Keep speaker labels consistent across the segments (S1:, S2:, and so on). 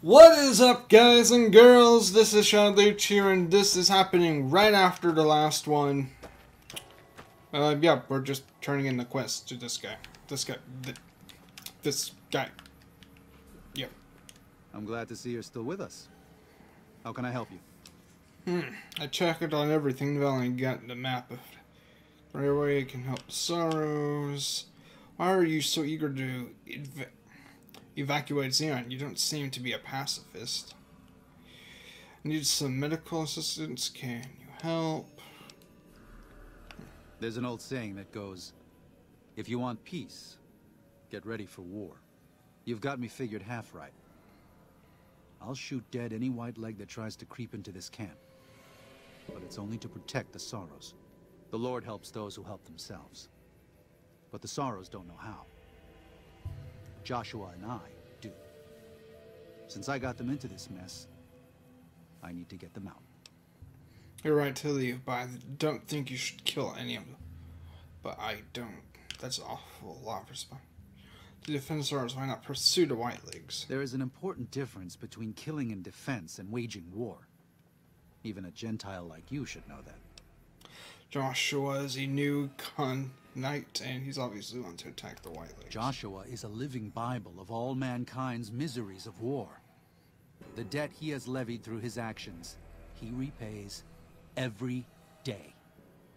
S1: What is up, guys and girls? This is shodleech here, and this is happening right after the last one. Yeah, we're just turning in the quest to this guy. This guy. Yep.
S2: I'm glad to see you're still with us. How can I help you?
S1: I checked on everything while I got the map of it. Right away, it can help the sorrows. Why are you so eager to evacuate Zion? You don't seem to be a pacifist. Need some medical assistance? Can you help?
S2: There's an old saying that goes, if you want peace, get ready for war. You've got me figured half right. I'll shoot dead any white leg that tries to creep into this camp. But it's only to protect the Sorrows. The Lord helps those who help themselves. But the Sorrows don't know how. Joshua and I do. Since I got them into this mess, I need to get them out.
S1: You're right to leave, but I don't think you should kill any of them. But I don't. That's an awful lot of response. To defend the Sorrows, why not pursue the White Leagues?
S2: There is an important difference between killing in defense and waging war. Even a Gentile like you should know that.
S1: Joshua is a new knight, and he's obviously one to attack the White Leagues.
S2: Joshua is a living Bible of all mankind's miseries of war. The debt he has levied through his actions, he repays every day.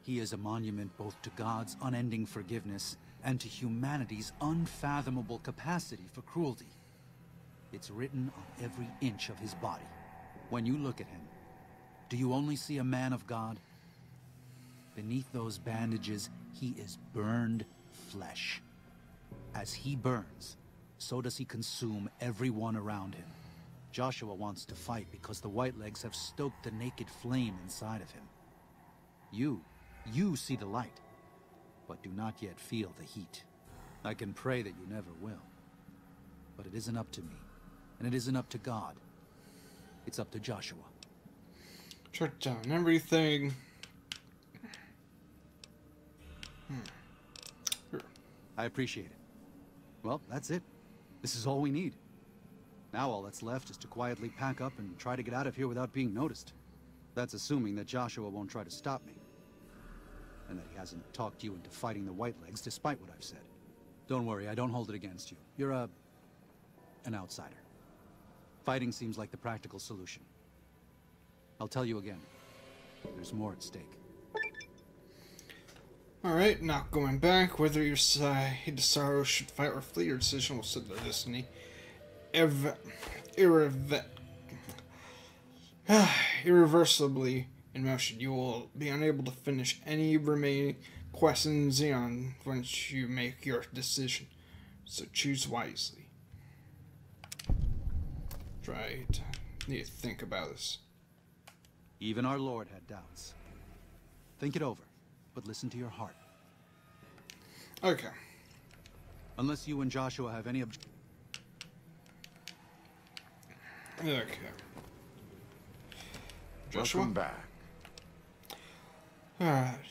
S2: He is a monument both to God's unending forgiveness and to humanity's unfathomable capacity for cruelty. It's written on every inch of his body. When you look at him, do you only see a man of God? Beneath those bandages, he is burned flesh. As he burns, so does he consume everyone around him. Joshua wants to fight because the Whitelegs have stoked the naked flame inside of him. You see the light, but do not yet feel the heat. I can pray that you never will. But it isn't up to me, and it isn't up to God. It's up to Joshua.
S1: Shut down everything.
S2: I appreciate it. Well, that's it. This is all we need. Now all that's left is to quietly pack up and try to get out of here without being noticed. That's assuming that Joshua won't try to stop me. And that he hasn't talked you into fighting the Whitelegs despite what I've said. Don't worry, I don't hold it against you. You're an outsider. Fighting seems like the practical solution. I'll tell you again. There's more at stake.
S1: Alright, not going back. Whether your side, the Sorrows should fight or flee, your decision will set their destiny. Irreversibly in motion. You will be unable to finish any remaining quests in Zion once you make your decision. So choose wisely. Right. Need to think about this.
S2: Even our Lord had doubts. Think it over, but listen to your heart.
S1: Okay.
S2: Unless you and Joshua have any
S1: Okay. Joshua?
S3: Welcome back.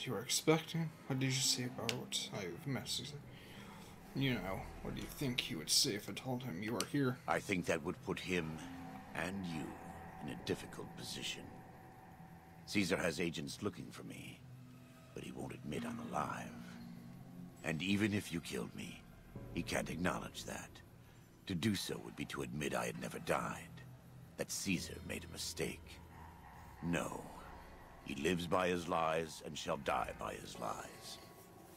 S1: You were expecting? What did you say about what I've messaged? You know, what do you think he would say if I told him you were here?
S3: I think that would put him and you in a difficult position. Caesar has agents looking for me, but he won't admit I'm alive. And even if you killed me, he can't acknowledge that. To do so would be to admit I had never died, that Caesar made a mistake. No, he lives by his lies and shall die by his lies.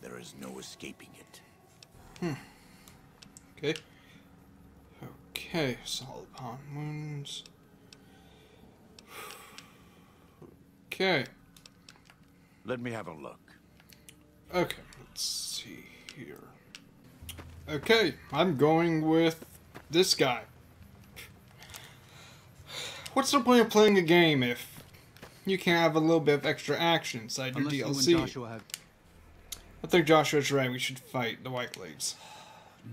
S3: There is no escaping it.
S1: Okay. Okay, solid upon wounds. Okay.
S3: Let me have a look.
S1: Okay, let's see here. Okay, I'm going with this guy. What's the point of playing a game if you can't have a little bit of extra action inside your DLC?
S2: You and Joshua have...
S1: I think Joshua's right. We should fight the White Leagues.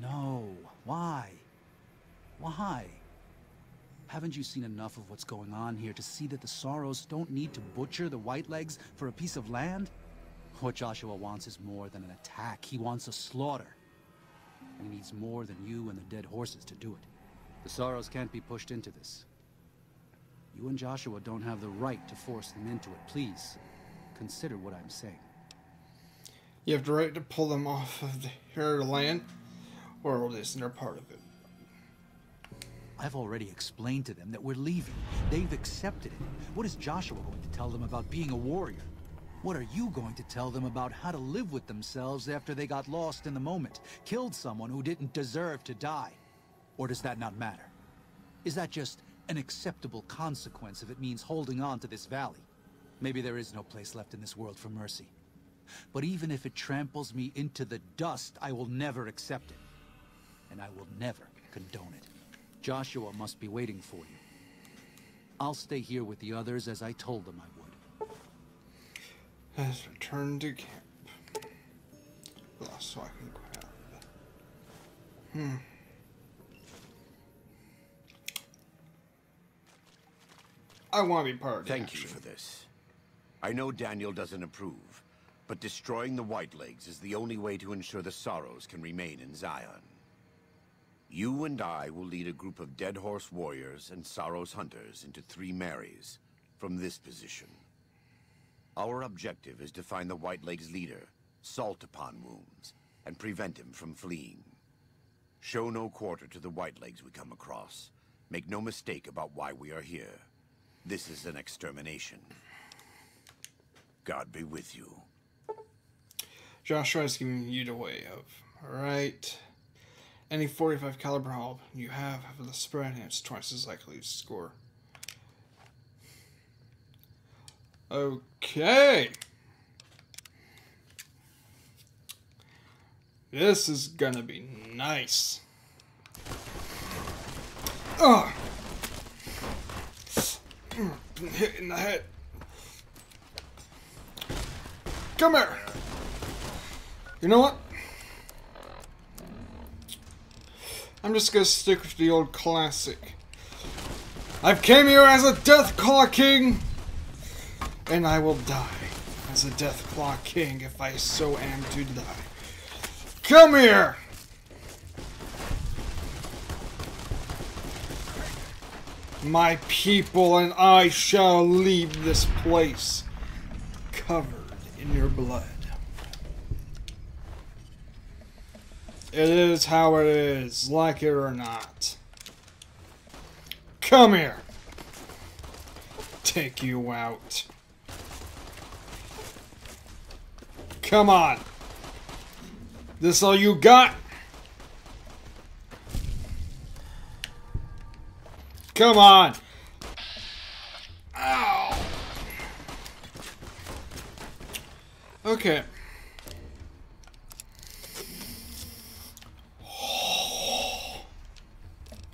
S2: No. Why? Why? Haven't you seen enough of what's going on here to see that the Sorrows don't need to butcher the Whitelegs for a piece of land? What Joshua wants is more than an attack. He wants a slaughter. And he needs more than you and the dead horses to do it. The Sorrows can't be pushed into this. You and Joshua don't have the right to force them into it. Please, consider what I'm saying.
S1: You have the right to pull them off of the heritage land, or at least they're part of it.
S2: I've already explained to them that we're leaving. They've accepted it. What is Joshua going to tell them about being a warrior? What are you going to tell them about how to live with themselves after they got lost in the moment, killed someone who didn't deserve to die? Or does that not matter? Is that just an acceptable consequence if it means holding on to this valley? Maybe there is no place left in this world for mercy. But even if it tramples me into the dust, I will never accept it. And I will never condone it. Joshua must be waiting for you. I'll stay here with the others as I told them I would.
S1: Let's return to camp. So I can grab. I want to be part of the
S3: Thank
S1: action.
S3: you for this. I know Daniel doesn't approve, but destroying the Whitelegs is the only way to ensure the Sorrows can remain in Zion. You and I will lead a group of Dead Horse warriors and Sorrows hunters into 3 Marys from this position. Our objective is to find the Whitelegs leader, Salt Upon Wounds, and prevent him from fleeing. Show no quarter to the Whitelegs we come across. Make no mistake about why we are here. This is an extermination. God be with you.
S1: Joshua is giving you the way of. Alright. Any 45 caliber help you have the spread, and it's twice as likely to score. Okay. This is gonna be nice. Ugh. Been hit in the head. Come here. You know what? I'm just gonna stick with the old classic. I've came here as a Deathclaw King, and I will die as a Deathclaw King if I so am to die. Come here! My people and I shall leave this place covered in your blood. It is how it is, like it or not. Come here. Take you out. Come on. This all you got? Come on. Ow. Okay.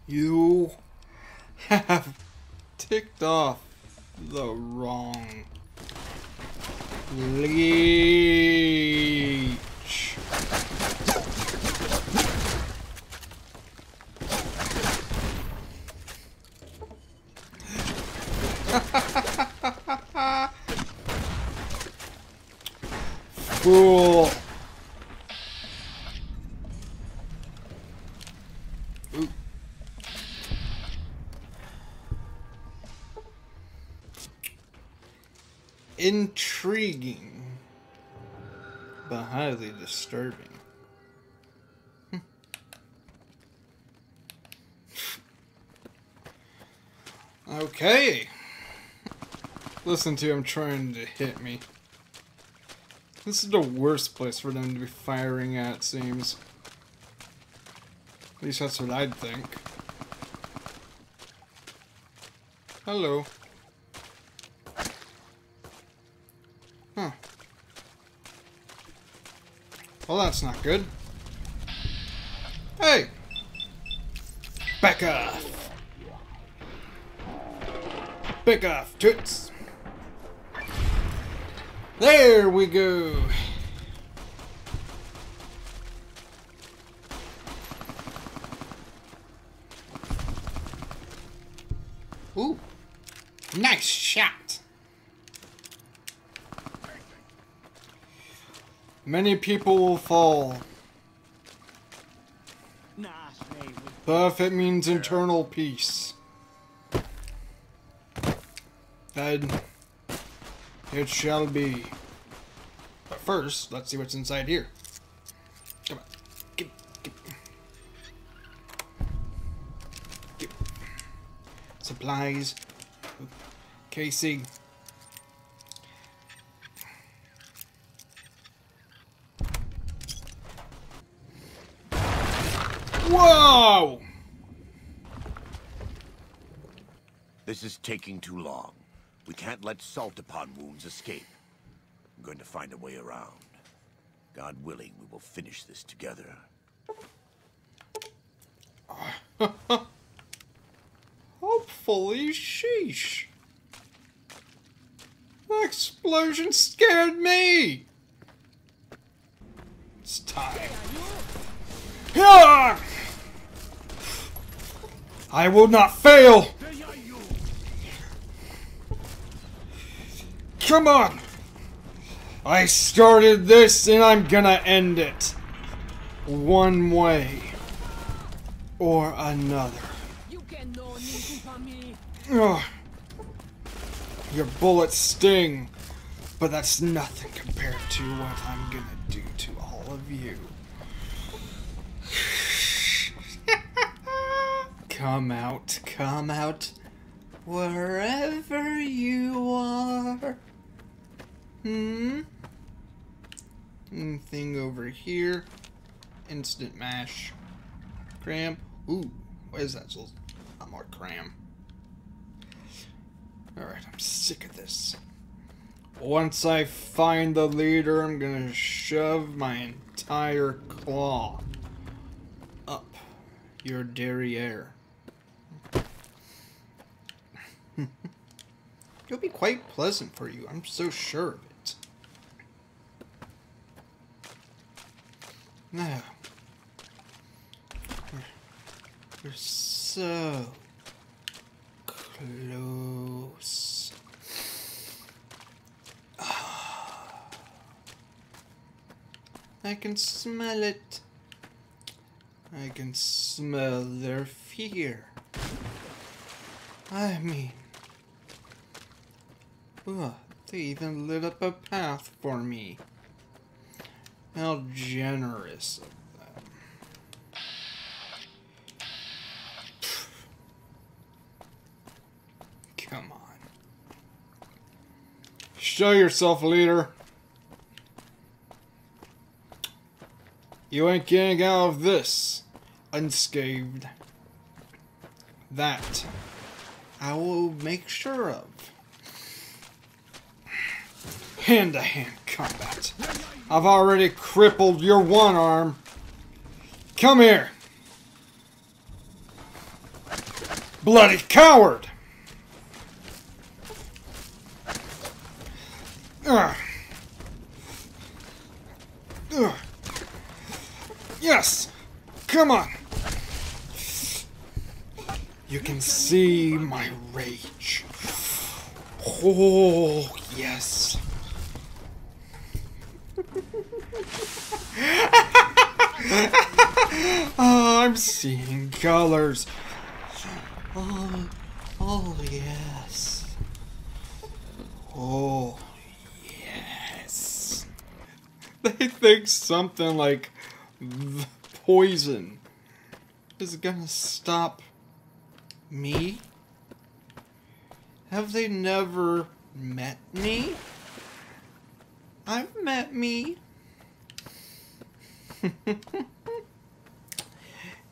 S1: You have ticked off the wrong leech. Fool. Ooh. Intriguing, but highly disturbing. Okay. Listen to him trying to hit me. This is the worst place for them to be firing at, it seems. At least that's what I'd think. Hello. Huh. Well, that's not good. Hey! Back off! Back off, toots! There we go! Ooh! Nice shot! Many people will fall. Perfect means internal peace. Then it shall be. But first, let's see what's inside here. Come on. Get. Supplies. KC. Whoa!
S3: This is taking too long. We can't let salt upon wounds escape. I'm going to find a way around. God willing, we will finish this together.
S1: Hopefully, sheesh. The explosion scared me. It's time. Ah! I will not fail. Come on. I started this and I'm gonna end it. One way or another. Ugh. Your bullets sting, but that's nothing compared to what I'm gonna do to all of you. Come out, wherever you are. Anything over here? Instant mash. Cram. Ooh, what is that? Not more cram. Alright, I'm sick of this. Once I find the leader, I'm gonna shove my entire claw up your derriere. It'll be quite pleasant for you, I'm so sure of it. Now, we're so close. I can smell it. I can smell their fear. I mean, they even lit up a path for me. How generous of them. Come on. Show yourself, leader. You ain't getting out of this unscathed. That I will make sure of. Hand-to-hand combat. I've already crippled your one arm. Come here. Bloody coward! Yes! Come on! You can see my rage. Oh, yes. Oh, I'm seeing colors. Oh, yes. Oh, yes. They think something like poison is gonna stop me? Have they never met me? I've met me.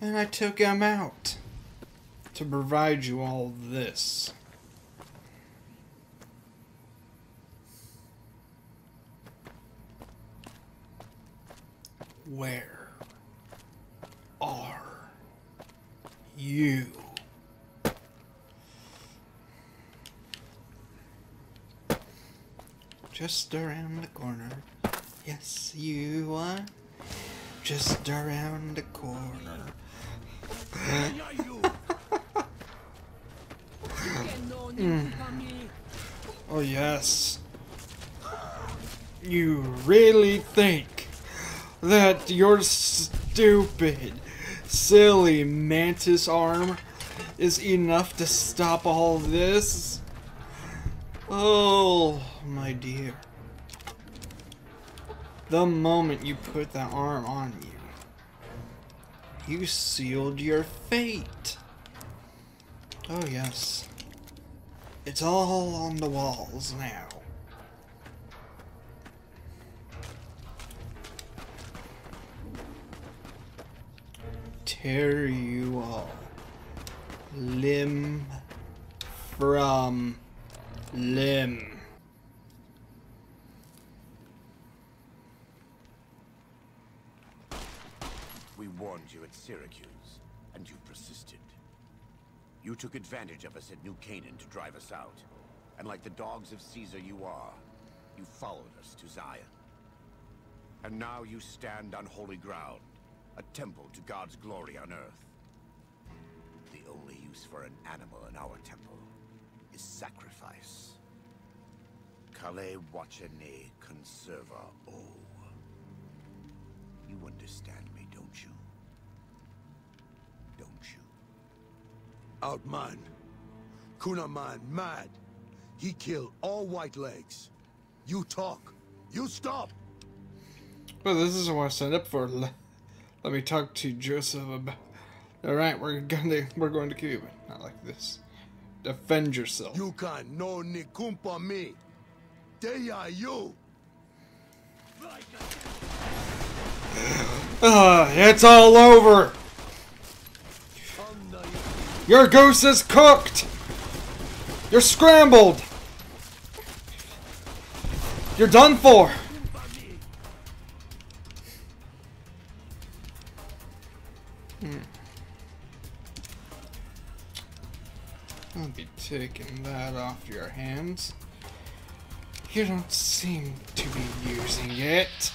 S1: And I took him out to provide you all this. Where are you? Just around the corner. Yes, you are. Just around the corner. Oh, yes. You really think that your stupid, silly mantis arm is enough to stop all this. Oh, my dear. The moment you put that arm on you, you sealed your fate. Oh yes. It's all on the walls now. Tear you all limb from limb.
S3: We warned you at Syracuse, and you persisted. You took advantage of us at New Canaan to drive us out. And like the dogs of Caesar you are, you followed us to Zion. And now you stand on holy ground, a temple to God's glory on earth. The only use for an animal in our temple is sacrifice. Kale wachene conserva o. You understand me, don't you? Don't you?
S4: Outman. Kunaman mad. He killed all white legs. You talk. You stop.
S1: Well, this isn't what I signed up for. Let me talk to Joseph about. All right, we're going to Cuba. Not like this. Defend yourself.
S4: You can no ni kumpa me. They are you.
S1: It's all over. Your goose is cooked. You're scrambled. You're done for. I'll be taking that off your hands. You don't seem to be using it.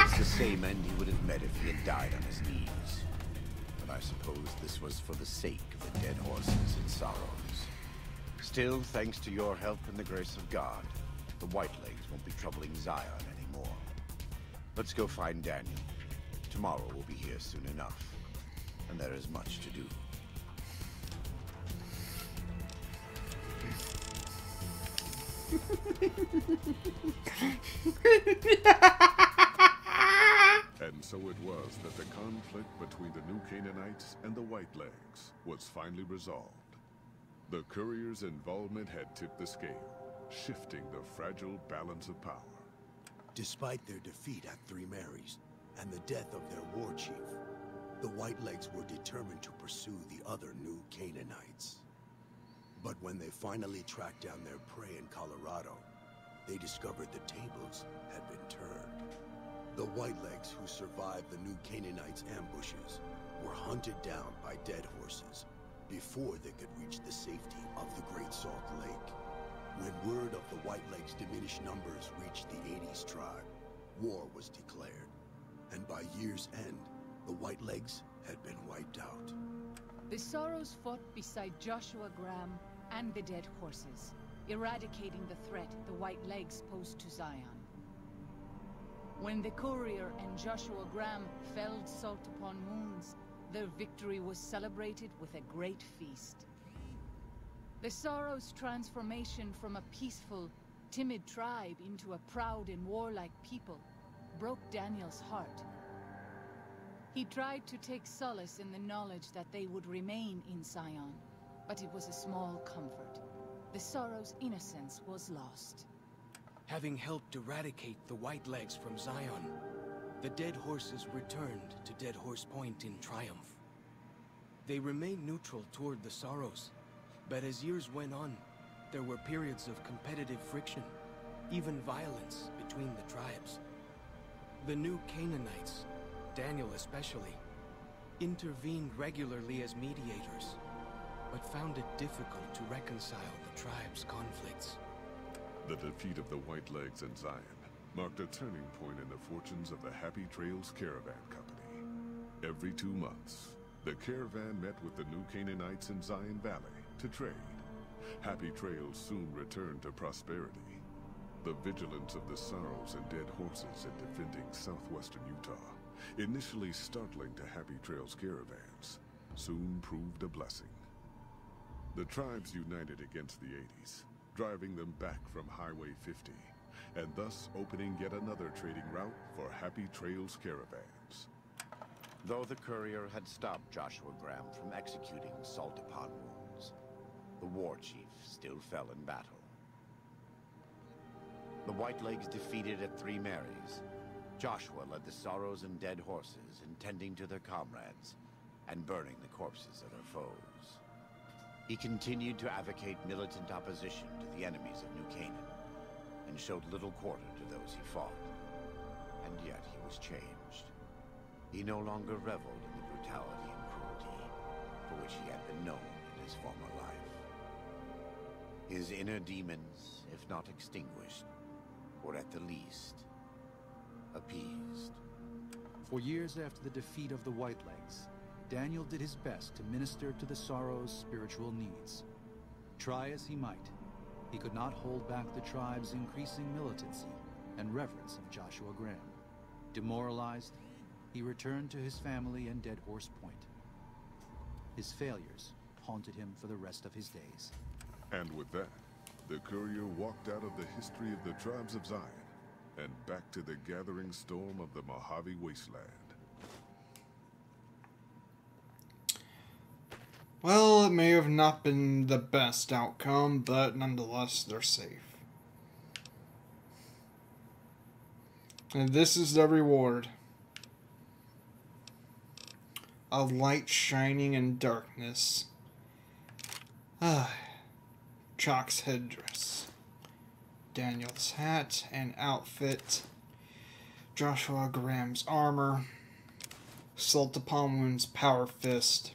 S3: It's the same end he would have met if he had died on his knees. But I suppose this was for the sake of the dead horses and sorrows. Still, thanks to your help and the grace of God, the Whitelegs won't be troubling Zion anymore. Let's go find Daniel. Tomorrow we'll be here soon enough, and there is much to do.
S5: And so it was that the conflict between the New Canaanites and the Whitelegs was finally resolved. The courier's involvement had tipped the scale, shifting the fragile balance of power.
S4: Despite their defeat at Three Marys and the death of their war chief, the Whitelegs were determined to pursue the other New Canaanites. But when they finally tracked down their prey in Colorado, they discovered the tables had been turned. The Whitelegs who survived the New Canaanites' ambushes were hunted down by dead horses before they could reach the safety of the Great Salt Lake. When word of the Whitelegs' diminished numbers reached the 80s tribe, war was declared. And by year's end, the Whitelegs had been wiped out.
S6: The Sorrows fought beside Joshua Graham and the dead horses, eradicating the threat the Whitelegs posed to Zion. When the courier and Joshua Graham felled Salt upon Moons, their victory was celebrated with a great feast. The Sorrows' transformation from a peaceful, timid tribe into a proud and warlike people broke Daniel's heart. He tried to take solace in the knowledge that they would remain in Zion, but it was a small comfort. The Sorrows' innocence was lost.
S7: Having helped eradicate the Whitelegs from Zion, the dead horses returned to Dead Horse Point in triumph. They remained neutral toward the Sorrows, but as years went on, there were periods of competitive friction, even violence between the tribes. The New Canaanites, Daniel especially, intervened regularly as mediators, but found it difficult to reconcile the tribe's conflicts.
S5: The defeat of the Whitelegs in Zion marked a turning point in the fortunes of the Happy Trails Caravan Company. Every 2 months, the caravan met with the New Canaanites in Zion Valley to trade. Happy Trails soon returned to prosperity. The vigilance of the Sorrows and Dead Horses in defending southwestern Utah, initially startling to Happy Trails caravans, soon proved a blessing. The tribes united against the 80s, driving them back from Highway 50, and thus opening yet another trading route for Happy Trails caravans.
S3: Though the courier had stopped Joshua Graham from executing salt-upon wounds, the war chief still fell in battle. The Whitelegs defeated at Three Marys. Joshua led the Sorrows and Dead Horses in tending to their comrades and burning the corpses of their foes. He continued to advocate militant opposition to the enemies of New Canaan and showed little quarter to those he fought. And yet he was changed. He no longer reveled in the brutality and cruelty for which he had been known in his former life. His inner demons, if not extinguished, were at the least appeased.
S2: For years after the defeat of the Whitelegs, Daniel did his best to minister to the Sorrows' spiritual needs. Try as he might, he could not hold back the tribe's increasing militancy and reverence of Joshua Graham. Demoralized, he returned to his family in Dead Horse Point. His failures haunted him for the rest of his days.
S5: And with that, the courier walked out of the history of the tribes of Zion and back to the gathering storm of the Mojave Wasteland.
S1: Well, it may have not been the best outcome, but nonetheless, they're safe. And this is the reward. A light shining in darkness. Chalk's headdress. Daniel's hat and outfit. Joshua Graham's armor. Salt upon Wound's power fist.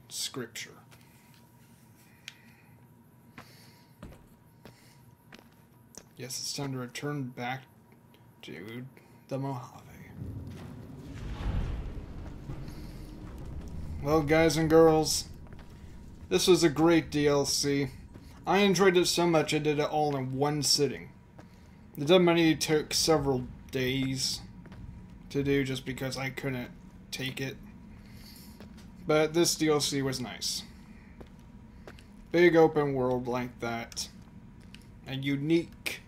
S1: Scripture. Yes, it's time to return back to the Mojave. Well, guys and girls, this was a great DLC. I enjoyed it so much I did it all in one sitting. The Dead Money took several days to do just because I couldn't take it. But this DLC was nice. Big open world like that. A unique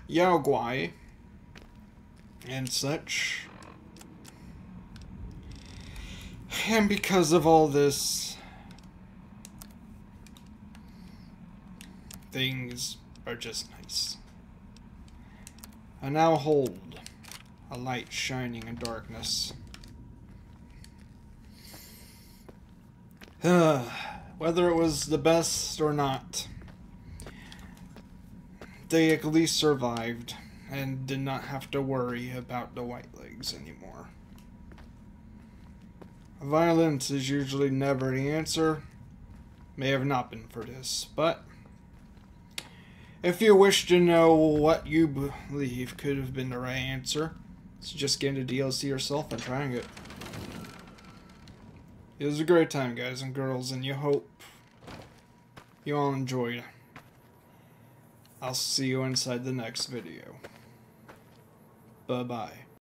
S1: Yaogwai and such. And because of all this, things are just nice. I now hold a light shining in darkness. Whether it was the best or not, they at least survived and did not have to worry about the Whitelegs anymore. Violence is usually never the answer. May have not been for this, but if you wish to know what you believe could have been the right answer, just get into DLC yourself and trying it. It was a great time, guys and girls, and you hope you all enjoyed. I'll see you inside the next video. Bye-bye.